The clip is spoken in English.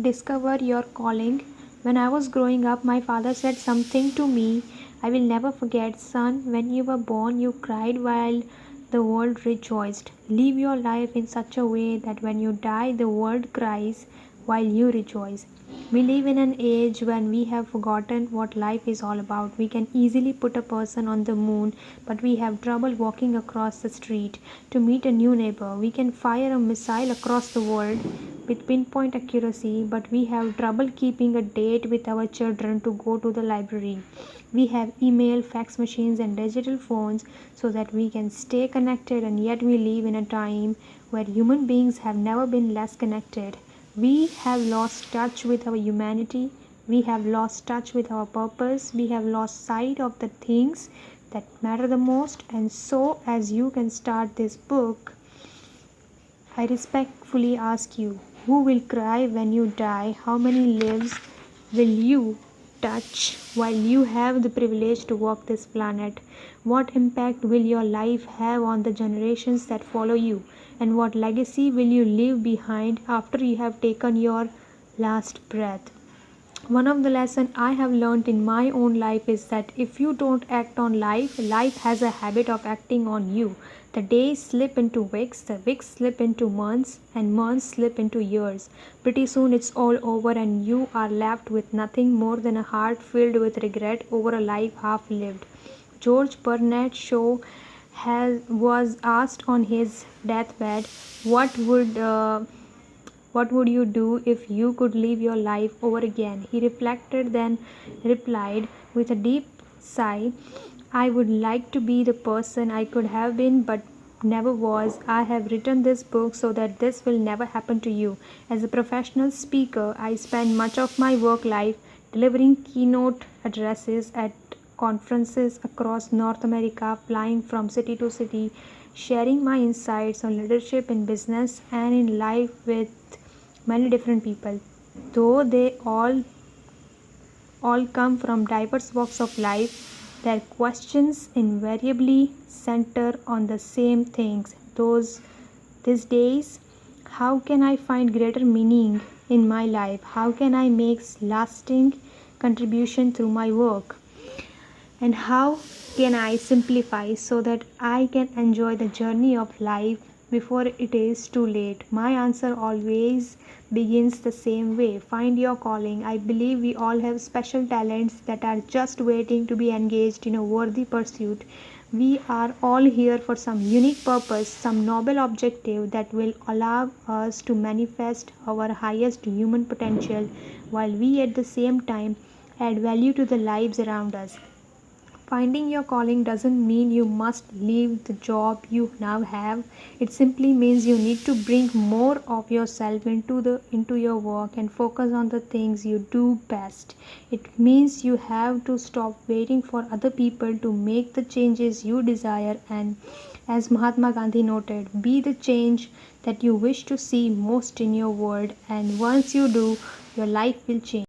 Discover your calling. When I was growing up, my father said something to me I will never forget. Son, when you were born, you cried while the world rejoiced. Live your life in such a way that when you die, the world cries while you rejoice. We live in an age when we have forgotten what life is all about. We can easily put a person on the moon, but we have trouble walking across the street to meet a new neighbor. We can fire a missile across the world with pinpoint accuracy, but we have trouble keeping a date with our children to go to the library. We have email, fax machines, and digital phones so that we can stay connected, and yet we live in a time where human beings have never been less connected. We have lost touch with our humanity, we have lost touch with our purpose, we have lost sight of the things that matter the most. And so, as you can start this book, I respectfully ask you, who will cry when you die? How many lives will you touch while you have the privilege to walk this planet? What impact will your life have on the generations that follow you? And what legacy will you leave behind after you have taken your last breath? One of the lessons I have learned in my own life is that if you don't act on life, life has a habit of acting on you. The days slip into weeks, the weeks slip into months, and months slip into years. Pretty soon it's all over, and you are left with nothing more than a heart filled with regret over a life half lived. George Bernard Shaw was asked on his deathbed, what would you do if you could live your life over again? He reflected, then replied with a deep sigh, I would like to be the person I could have been but never was. I have written this book so that this will never happen to you. As a professional speaker, I spend much of my work life delivering keynote addresses at conferences across North America, flying from city to city, sharing my insights on leadership in business and in life with many different people, though they all come from diverse walks of life. Their questions invariably center on the same things. These days, how can I find greater meaning in my life? How can I make lasting contribution through my work? And how can I simplify so that I can enjoy the journey of life before it is too late? My answer always begins the same way: find your calling. I believe we all have special talents that are just waiting to be engaged in a worthy pursuit. We are all here for some unique purpose, some noble objective that will allow us to manifest our highest human potential while we at the same time add value to the lives around us. Finding your calling doesn't mean you must leave the job you now have. It simply means you need to bring more of yourself into your work and focus on the things you do best. It means you have to stop waiting for other people to make the changes you desire, and as Mahatma Gandhi noted, be the change that you wish to see most in your world, and once you do, your life will change.